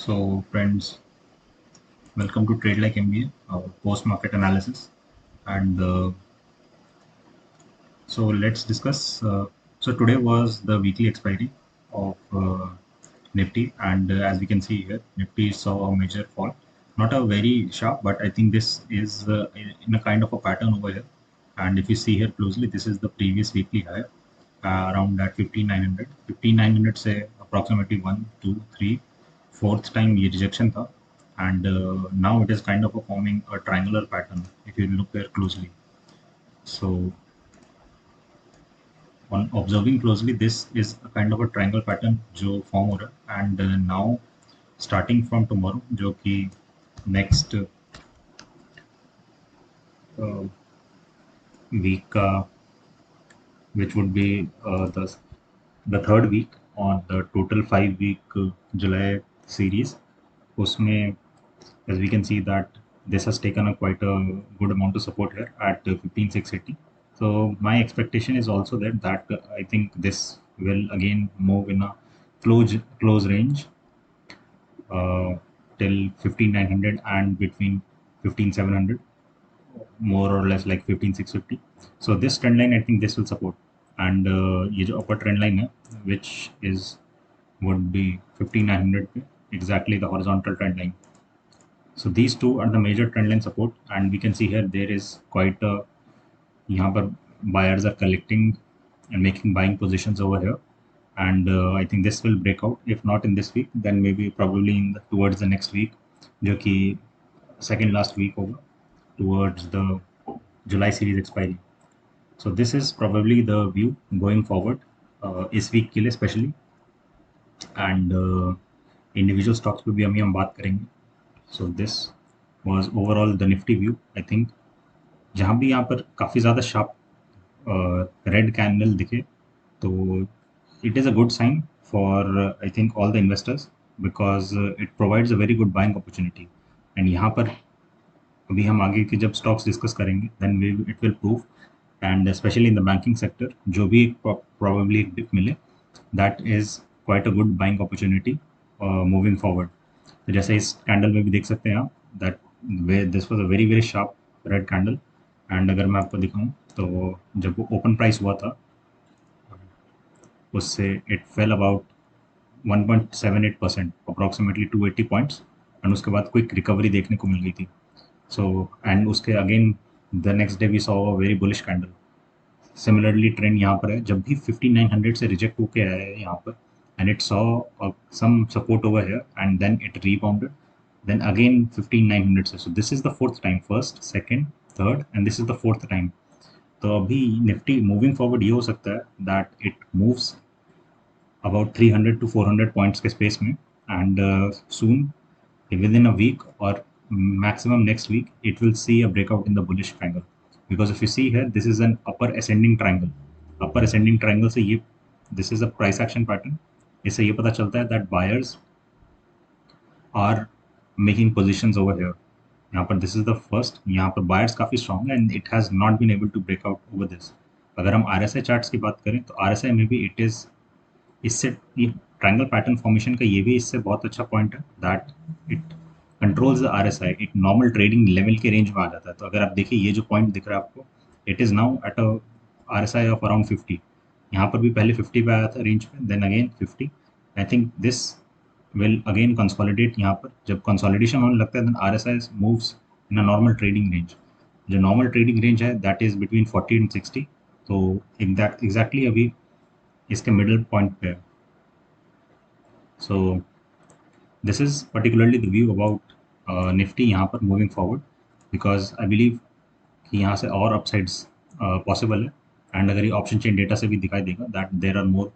So, friends, welcome to Trade Like MBA, our post-market analysis. And so, let's discuss. So, today was the weekly expiry of Nifty, and as we can see here, Nifty saw a major fall. Not a very sharp, but I think this is in a kind of a pattern over here. And if you see here closely, this is the previous weekly high around that 15,900. 15,900 से approximately one, two, three, fourth time ये rejection था, and now it is kind of forming a triangular pattern if you look there closely. So on observing closely, this is a kind of a triangle pattern जो form हो रहा है, and now starting from tomorrow जो कि next week का which would be the third week on the total 5 week July series. उसमें as we can see that this has taken a quite a good amount of support here at 15,680. So my expectation is also that I think this will again move in a close range till 15,900 and between 15,700, more or less like 15,650. So this trend line, I think this will support, and ये जो upper trend line है, which is would be 15,900 पे, exactly the horizontal trend line. So these two are the major trend line support, and we can see here there is quite a यहाँ पर buyers are collecting and making buying positions over here, and I think this will break out. If not in this week, then maybe probably towards the next week, जो कि second last week होगा, towards the July series expiry. So this is probably the view going forward इस week के लिए especially, and individual stocks पे भी हम बात करेंगे. So this was overall the Nifty view. I think जहाँ भी यहाँ पर काफ़ी ज़्यादा शार्प रेड कैंडल दिखे तो it is a good sign for I think all the investors, because it provides a very good buying opportunity. And यहाँ पर अभी हम आगे के जब स्टॉक्स डिस्कस करेंगे then it will prove, and specially in the banking sector जो भी प्रॉबेबली एक डिप मिले that is quite a good buying opportunity moving forward. तो जैसे इस कैंडल में भी देख सकते हैं आप that this was a very very sharp red candle, and अगर मैं आपको दिखाऊं तो जब वो ओपन प्राइस हुआ था उससे it fail about 1.78%, approximately 280 points, and उसके बाद क्विक रिकवरी देखने को मिल गई थी. So, and उसके again the next day we saw a very bullish candle. Similarly trend यहाँ पर है, जब भी 5900 से रिजेक्ट होके आया है यहाँ पर, and it saw some support over here and then it rebounded, then again 5900 से. So this is the fourth time, first second third and this is the fourth time. तो अभी निफ्टी मूविंग फॉरवर्ड ये हो सकता है that it moves about 300 to 400 points के space में, and soon within a week or maximum next week it will see a breakout in the bullish triangle. Because if you see here, this is an upper ascending triangle. Upper ascending triangle से ये this is a price action pattern. इससे ये पता चलता है that buyers are making positions over here. यहाँ पर this is the first, यहाँ पर buyers काफ़ी strong है and it has not been able to break out over this. अगर हम RSI charts की बात करें तो RSI में भी it is, इससे ये ट्रायंगल पैटर्न फॉर्मेशन का ये भी इससे बहुत अच्छा पॉइंट है that it controls the RSI. एक नॉर्मल ट्रेडिंग लेवल के रेंज में आ जाता है. तो अगर आप देखिए ये जो पॉइंट दिख रहा है आपको, it is now at a RSI of around 50. यहाँ पर भी पहले 50 पे आया था रेंज पे, then again 50. I think this will again consolidate. यहाँ पर जब कंसोलिडेशन होने लगता है then RSI moves in a normal trading range. जो नॉर्मल ट्रेडिंग रेंज है दैट इज़ बिटवीन 40 एंड 60. तो एग्जैक्टली अभी इसके मिडिल पॉइंट पे है. So this is particularly the view about Nifty यहाँ पर moving forward, because I believe कि यहाँ से और upsides possible है, and अगर ये option chain data से भी दिखाई देगा that there are more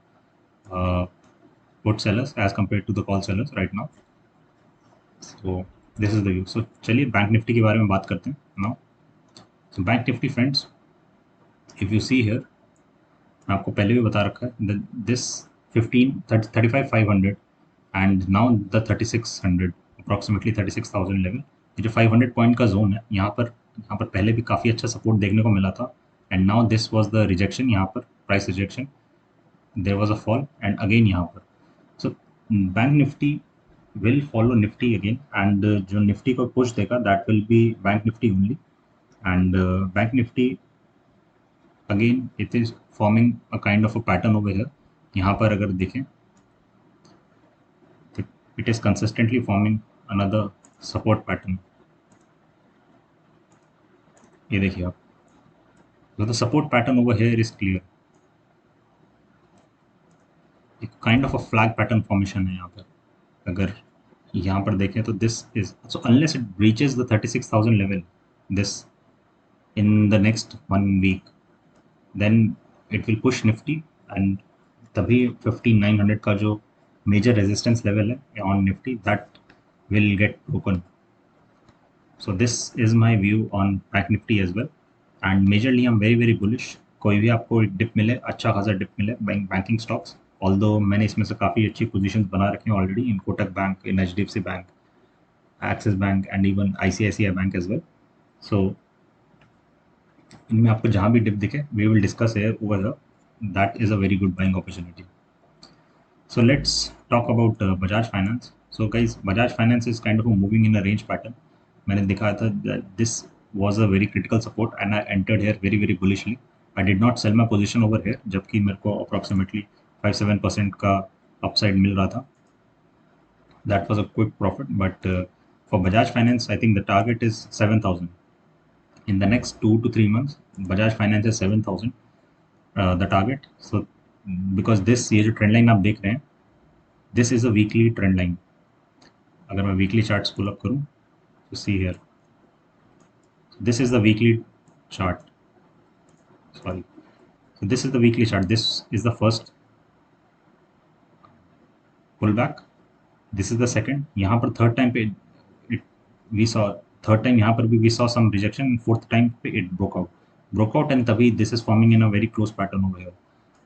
put sellers as compared to the call sellers right now. So this is the view. So चलिए बैंक निफ्टी के बारे में बात करते हैं now. So bank Nifty friends, if you see here, मैं आपको पहले भी बता रखा है this 35,500 and now the 3600, approximately 36,000 level. ये जो 500 पॉइंट का जोन है यहाँ पर पहले भी काफ़ी अच्छा सपोर्ट देखने को मिला था, and now this was the rejection. यहाँ पर price rejection, there was a fall and again यहाँ पर. So bank Nifty will follow Nifty again, and जो Nifty को push देगा that will be Bank Nifty only, and Bank Nifty again it is forming a kind of a pattern over here. यहाँ पर अगर देखें तो it is consistently forming another support pattern. ये देखिए आप, so the support pattern over here is clear. एक kind of a flag pattern formation है यहाँ पर. अगर यहाँ पर देखें तो this is so unless it breaches the 36,000 level this in the next 1 week, then it will push Nifty, and तभी 15,900 का जो major resistance level है on Nifty that will get broken. So this is my view on Bank Nifty as well, and majorly I'm very bullish. कोई भी आपको dip मिले, अच्छा खासा डिप मिले बैंकिंग स्टॉक्स, ऑल्दो मैंने इसमें से काफ़ी अच्छी पोजीशंस बना रखी हैं already in Kotak bank, in HDFC bank, Axis bank and even ICICI bank as well. So इनमें आपको जहाँ भी डिप दिखे we will discuss here over here. That is a very good buying opportunity. So let's talk about Bajaj Finance. So guys, Bajaj Finance is kind of moving in a range pattern. मैंने दिखाया था that this was a very critical support and I entered here very bullishly. I did not sell my position over here जबकि मेरे को approximately 5-7% का upside मिल रहा था. That was a quick profit, but for Bajaj Finance, I think the target is 7,000. In the next 2 to 3 months, Bajaj Finance is 7,000 the target. So because this ये जो trend line आप देख रहे हैं, this is a weekly trend line. अगर मैं weekly charts pull up करूँ to see here, this is the weekly chart. Sorry, so this is the weekly chart. This is the first pullback. This is the second. यहाँ पर third time पे we saw third time, यहाँ पर भी we saw some rejection, and fourth time पे it broke out, and तभी this is forming in a very close pattern over here.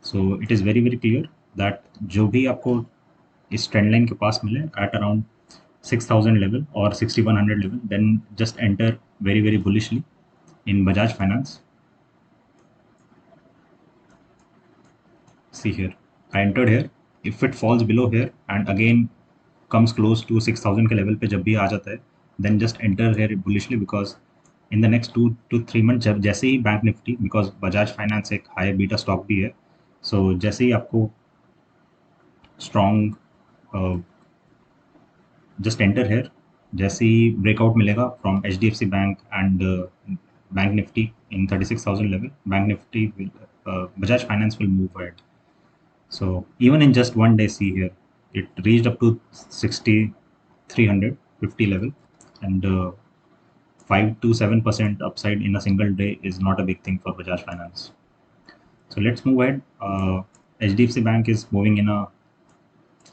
So it is very clear that जो भी आपको इस trend line के पास मिले at around 6,000 level or 6,100 level, then just enter very bullishly in Bajaj Finance. See here, I entered here. If it falls below here and again comes close to 6,000 के level पे जब भी आ जाता है, then just enter here bullishly, because in the next 2 to 3 months जब जैसे ही bank Nifty, because Bajaj Finance एक हाई बीटा स्टॉक भी है, so जैसे ही आपको strong just enter here. जैसे ही ब्रेकआउट मिलेगा from HDFC Bank and Bank Nifty in 36,000 level, Bank Nifty will Bajaj Finance will move ahead. So even in just one day, see here, it reached up to 6,350 level, and 5 to 7% upside in a single day is not a big thing for Bajaj Finance. So let's move ahead. HDFC Bank is moving in a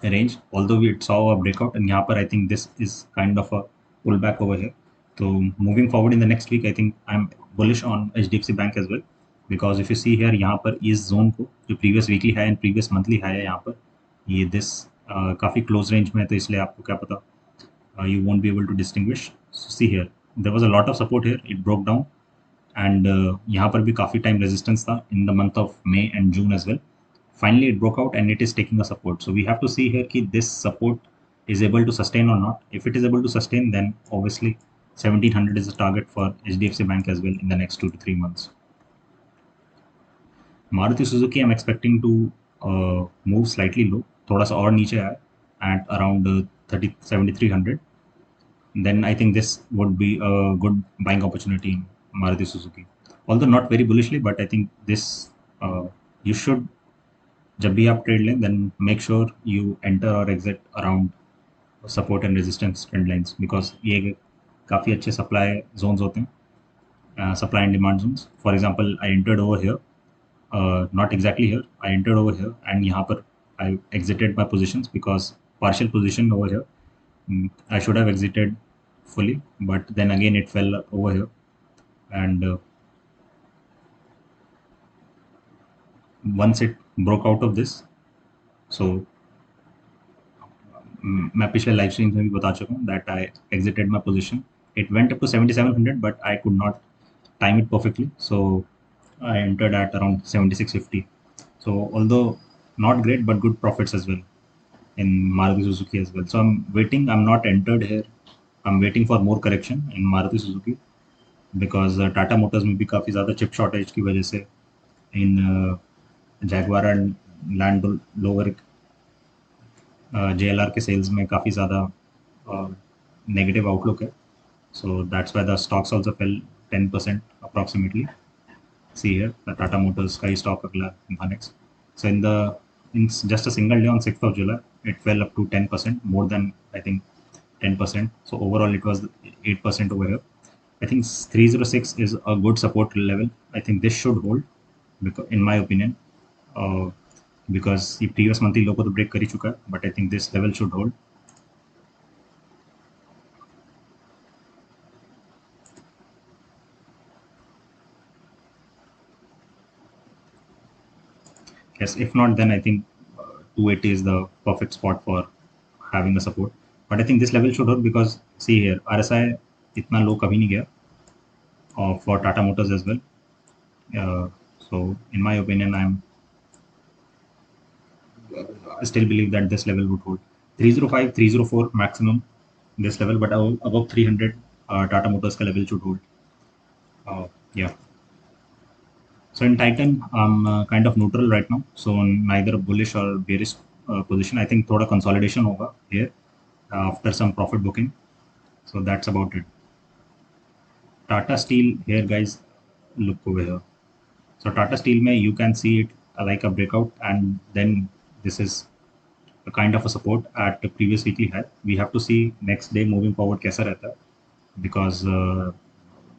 range, although it saw a breakout, and यहाँ पर I think this is kind of a pullback over here. So moving forward in the next week, I think I'm bullish on HDFC Bank as well, because if you see here, यहाँ पर इस zone को जो previous weekly high and previous monthly high है, यहाँ पर ये this काफ़ी close range में है, तो इसलिए आपको क्या पता, you won't be able to distinguish. So see here, there was a lot of support here, it broke down, and यहाँ पर भी काफ़ी time resistance था in the month of May and June as well. Finally it broke out and it is taking a support. So we have to see here कि this support is able to sustain or not. If it is able to sustain, then obviously 1,700 is the target for HDFC Bank as well in the next 2 to 3 months. Maruti Suzuki, I'm expecting to move slightly low, थोड़ा सा और नीचे आए at around 7,300. Then I think this would be a good buying opportunity in Maruti Suzuki. Although not very bullishly, but I think this you should, जब भी आप trade लें, then make sure you enter or exit around support and resistance trend lines, because ये काफ़ी अच्छे supply zones होते हैं, supply and demand zones. For example, I entered over here, not exactly here, I entered over here, and यहाँ पर I exited my positions because partial position over here. I should have exited fully, but then again it fell over here, and once it broke out of this, so मैं पिछले live stream में भी बता चुका हूँ that I exited my position. It went up to 7,700, but I could not time it perfectly, so I entered at around 7,650. So although not great, but good profits as well. in Maruti Suzuki as well. So I'm waiting. I'm not entered here. I'm waiting for more correction in Maruti Suzuki because Tata Motors में भी काफ़ी ज़्यादा chip shortage की वजह से इन Jaguar and Land Rover JLR के sales में काफ़ी ज़्यादा नेगेटिव आउटलुक है. So that's why the stocks also fell 10% approximately. See here, the Tata Motors का ही stock अगला next. So in just a single day on 6th of July, it fell up to 10%, more than I think 10%. So overall, it was 8% over here. I think 306 is a good support level. I think this should hold, because in my opinion, uh, because the previous monthly low को तो break कर ही चुका है, but I think this level should hold. Yes, if not, then I think 280 is the perfect spot for having a support. But I think this level should hold because see here, RSI इतना low कभी नहीं गया for Tata Motors as well. So in my opinion, I still believe that this level would hold. 305, 304 maximum this level, but above 300 Tata Motors ka level should hold. Yeah. So in Titan, I'm kind of neutral right now. So neither bullish or bearish position. I think thoda consolidation hoga here after some profit booking. So that's about it. Tata Steel here, guys. Look over here. So Tata Steel mein you can see it like a breakout, and then this is a kind of a support at the previous weekly high. We have to see next day moving forward कैसा रहता है, because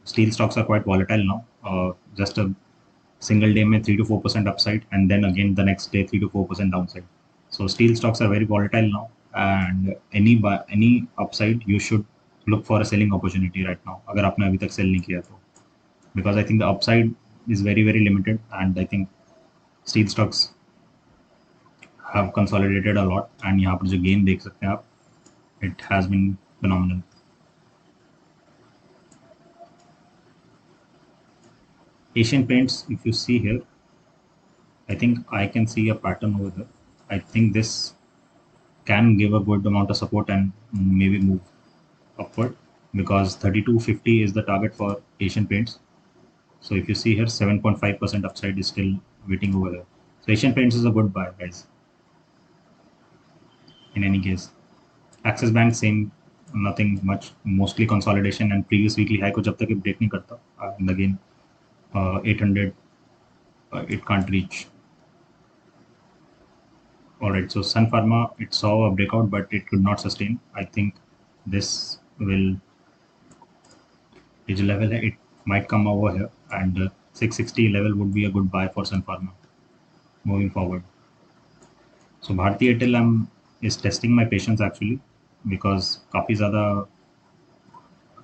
steel stocks are quite volatile now. Just a single day में 3 to 4% upside, and then again the next day 3 to 4% downside. So steel stocks are very volatile now, and any upside you should look for a selling opportunity right now. अगर आपने अभी तक sell नहीं किया तो, because I think the upside is very limited, and I think steel stocks have consolidated a lot, and यहाँ पर जो gain देख सकते हैं आप, it has been phenomenal. Asian Paints, if you see here, I think I can see a pattern over there. I think this can give a good amount of support and maybe move upward, because 3250 is the target for Asian Paints. So if you see here, 7.5% upside is still waiting over there. So Asian Paints is a good buy, guys. In any case, Axis Bank same, nothing much, mostly consolidation, and previous weekly high को जब तक ये break नहीं करता, and again 800 it can't reach. All right, so Sun Pharma, it saw a breakout, but it could not sustain. I think this will reach level. It might come over here, and 660 level would be a good buy for Sun Pharma moving forward. So Bharti Airtel is testing my patience actually, because काफी ज़्यादा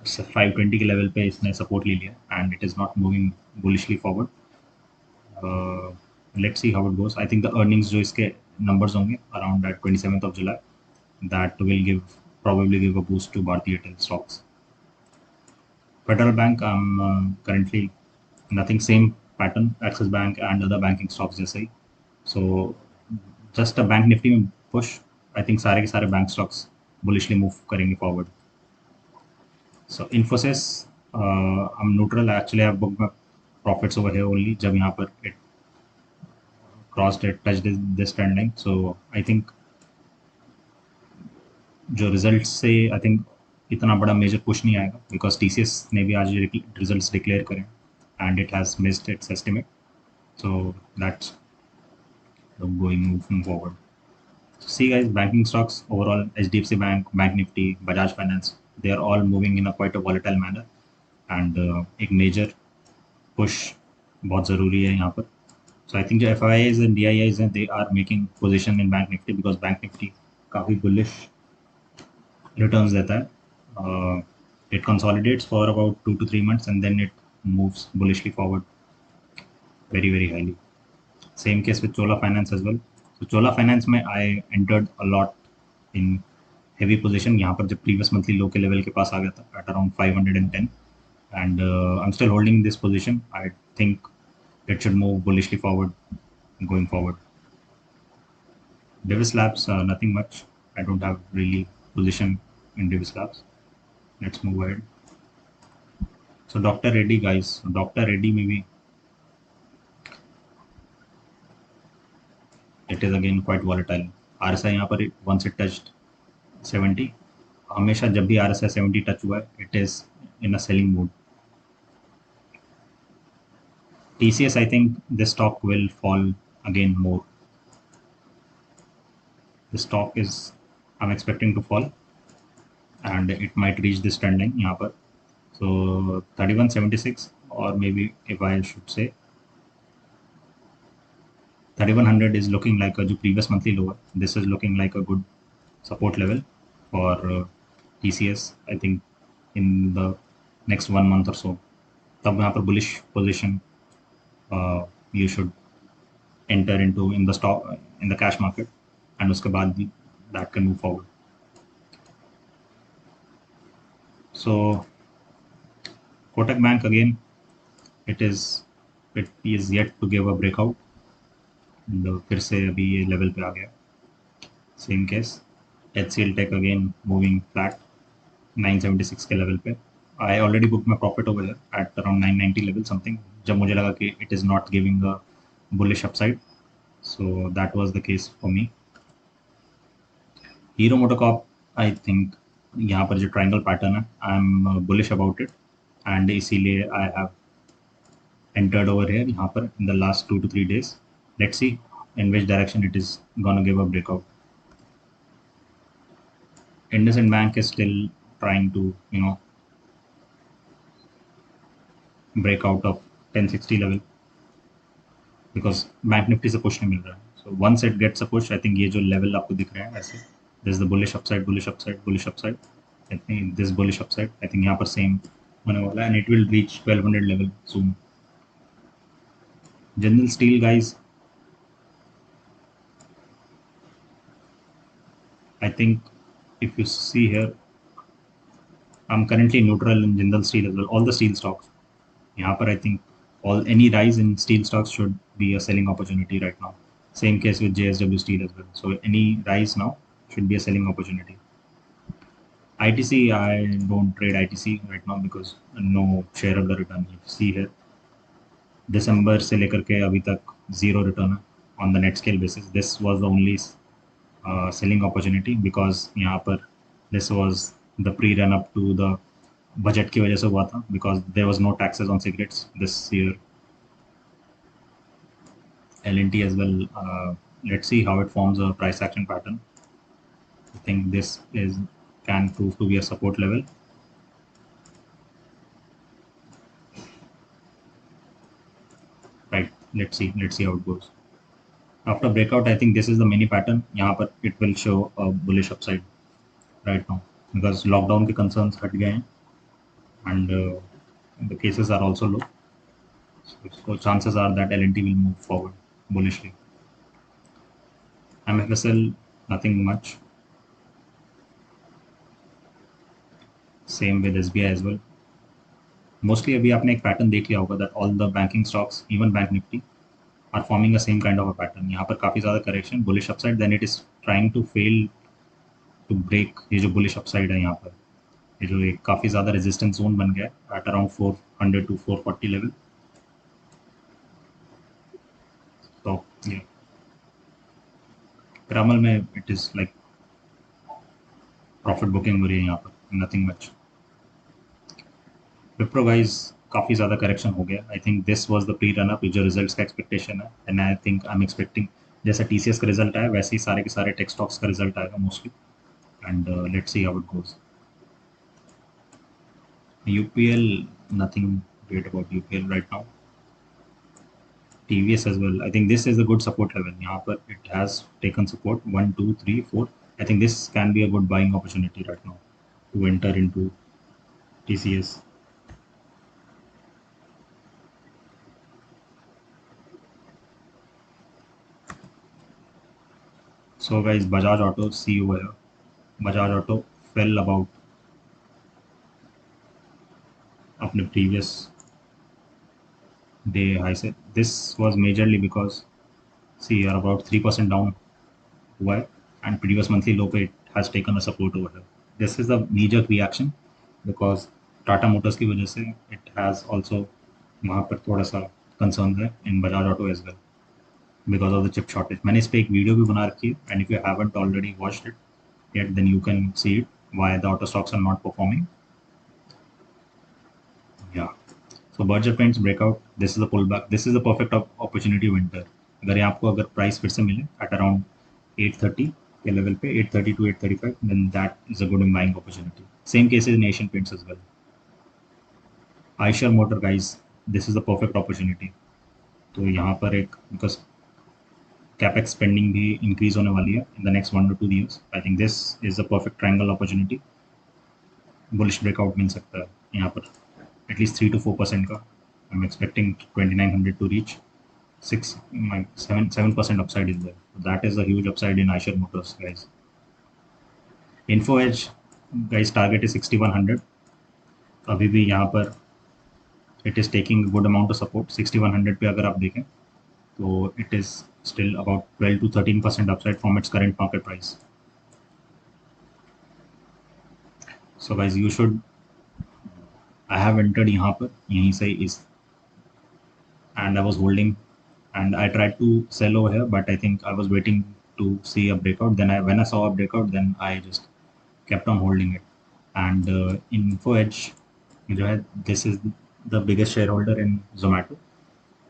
520 के level पे इसने support ले लिया, and it is not moving bullishly forward. Let's see how it goes. I think the earnings जो इसके numbers होंगे around that 27th of July, that will probably give a boost to Bharti Airtel stocks. Federal Bank, I'm currently nothing, same pattern, Axis Bank and other banking stocks जैसे ही. So just a bank nifty में push, I think सारे के सारे bank stocks bullishly move करेंगे forward. So Infosys, I'm neutral. Actually, I have booked my profits over here only जब यहाँ पर it crossed it, touched this trend line. So I think जो result से I think इतना बड़ा major push नहीं आएगा, बिकॉज TCS ने भी आज रिजल्ट्स डिक्लेयर करें, and it has missed it's estimate. So that's going moving forward. See guys, banking stocks overall, HDFC Bank, Bank Nifty, Bajaj Finance, they are all moving in a quite a volatile manner, and एक major push बहुत ज़रूरी है यहाँ पर. So I think जो FIIs and DIIs हैं, they are making position in Bank Nifty, because Bank Nifty काफ़ी bullish returns देता है. It consolidates for about 2 to 3 months, and then it moves bullishly forward very highly. Same case with Chola Finance as well. So Chola Finance में I entered a lot in heavy position यहाँ पर जब previous monthly low के level के पास आ गया था at around 510, and I'm still holding this position. I think it should move bullishly forward going forward. Davis Labs, nothing much. I don't have really position in Davis Labs. Let's move ahead. So Dr. Reddy, guys. Dr. Reddy, maybe it is again quite volatile. RSI यहाँ पर once it touched 70, हमेशा जब भी RSI 70 touch हुआ है, it is in a selling mood. TCS, I think this stock will fall again more. The stock is, I'm expecting to fall, and it might reach this trend line यहाँ पर. So 3176, or maybe if I should say 3100 is looking like a जो previous monthly lower. This is looking like a good support level for TCS. I think in the next 1 month or so. तब यहाँ पर bullish position you should enter into in the stock in the cash market, and उसके बाद भी that can move forward. So Kotak Bank again, it is yet to give a breakout. फिर से अभी ये लेवल पे आ गया. Same case HCL Tech again moving flat 976 के लेवल पे. I already booked my profit over there at around 990 level something, जब मुझे लगा कि it is not giving a bullish upside. So that was the case for me. Hero MotoCorp, I think यहाँ पर जो triangle pattern है, I am bullish about it, and इसीलिए I have entered over here यहाँ पर in the last 2 to 3 days. Let's see in which direction it is gonna give a breakout. IndusInd Bank is still trying to break out of 1060 level because Bank Nifty से push नहीं मिल रहा है. So once it gets a push, I think ये जो level आपको दिख रहा है ऐसे, this is the bullish upside, bullish upside, bullish upside. I think this bullish upside, I think यहाँ पर same होने वाला है, and it will reach 1200 level soon. Jindal Steel, guys, I think if you see here, I'm currently neutral in Jindal Steel as well, all the steel stocks. यहाँ पर I think any rise in steel stocks should be a selling opportunity right now. Same case with JSW Steel as well. So any rise now should be a selling opportunity. ITC, I don't trade ITC right now because no shareholder return. You see here, December से लेकर के अभी तक zero return on the net scale basis. This was the only selling opportunity because यहाँ पर this was the pre-run up to the budget की वजह से हुआ था because there was no taxes on cigarettes this year. L&T as well. Let's see how it forms a price action pattern. I think this can prove to be a support level. Right. Let's see how it goes. After breakout, I think this is the mini pattern. यहाँ पर it will show a bullish upside right now because lockdown के concerns हट गए हैं and the cases are also low. So chances are that L&T will move forward bullishly. MFSL, nothing much. Same with SBI as well. Mostly अभी आपने एक pattern देख लिया होगा that all the banking stocks, even Bank Nifty, are forming a same kind of a pattern. यहाँ पर काफ़ी ज़्यादा correction, bullish upside, then it is trying to fail to break ये जो bullish upside है यहाँ पर, ये जो एक काफ़ी ज़्यादा resistance zone बन गया है at around 400 to 440 level. So yeah, Piramal में it is like profit booking हो रही है यहाँ पर, nothing much. Wipro, guys, काफ़ी ज़्यादा करेक्शन हो गया. आई think this was the pre run up जो रिजल्ट्स का एक्सपेक्टेशन है, and I think I am expecting जैसा TCS का रिजल्ट आया वैसे ही सारे के सारे टेक स्टॉक्स का रिजल्ट आएगा mostly, and let's see how it goes. UPL, nothing great about UPL right now. TVS as well. I think this is a good support level. यहाँ पर it has taken support 1, 2, 3, 4. I think this can be a good buying opportunity right now to enter into TCS. So guys, Bajaj Auto, see over here. Bajaj Auto fell about अपने previous day high से. This was majorly because see you are about 3% down हुआ है and previous monthly low पे it has taken a support over here. This is the kneejerk reaction because Tata Motors की वजह से it has also वहाँ पर थोड़ा सा कंसर्न है in Bajaj Auto as well because of the chip shortage. मैंने इस पर एक वीडियो भी बना रखी है and if you haven't already watched it yet then you can see it why the auto stocks are not performing. Yeah, so Berger Paints breakout, this is the pullback, this is the perfect opportunity to enter. अगर ये आपको अगर price फिर से मिले at around 830 के level पे 830 to 835 then that is a good buying opportunity. Same case in Asian Paints as well. Eicher Motor guys, this is the perfect opportunity. तो यहाँ पर एक because कैपेक्स स्पेंडिंग भी इंक्रीज होने वाली है in the next 1 to 2 years. I think this is the perfect triangle opportunity. Bullish breakout मिल सकता है यहाँ पर एटलीस्ट 3 to 4% का. I am expecting 2900 to reach 7% upside is there. That is a huge upside in Eicher Motors, guys. Info Edge, guys, target is 6100. अभी भी यहाँ पर it is taking a good amount of support. 6100 पे अगर आप देखें तो it is still about 12 to 13% upside from its current market price. So guys, you should. I have entered यहाँ पर यहीं से इस and I was holding and I tried to sell over here, but I think I was waiting to see a breakout. Then when I saw a breakout, then I just kept on holding it. And Info Edge, जो है, this is the biggest shareholder in Zomato,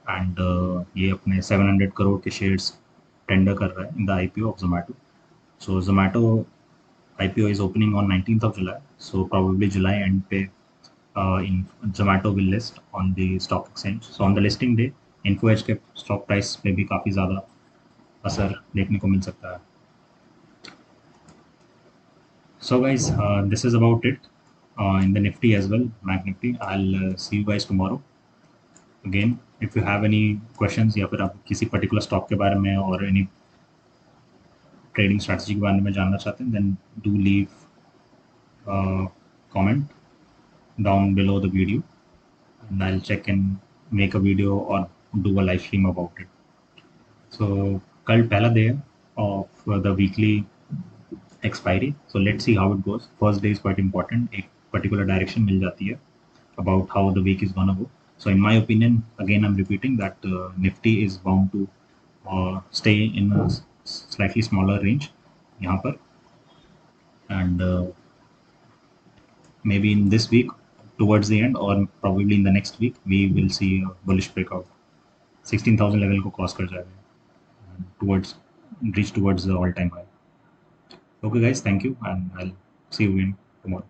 and ये अपने 700 crore के shares tender कर रहा है in the IPO of Zomato. So Zomato IPO is opening on 19th of July. So probably July end पे in Zomato will list on the stock exchange. So on the listing day, Info Edge के stock price पे भी काफ़ी ज़्यादा असर देखने को मिल सकता है. So guys, this is about it in the Nifty as well, Bank Nifty. I'll see you guys tomorrow. Again, if you have any questions या फिर आप किसी particular stock के बारे में और any trading strategy के बारे में जानना चाहते हैं, then do leave a comment down below the video, and I'll check and make a video or do a live stream about it. So कल पहला day of the weekly expiry. So let's see how it goes. First day is quite important. एक particular direction मिल जाती है about how the week is gonna go. So in my opinion, again I'm repeating that Nifty is bound to stay in a slightly smaller range यहाँ पर, and maybe in this week towards the end or probably in the next week we will see a bullish breakout. 16,000 level को cross कर जाएगा towards reach towards the all-time high. Okay guys, thank you and I'll see you again tomorrow.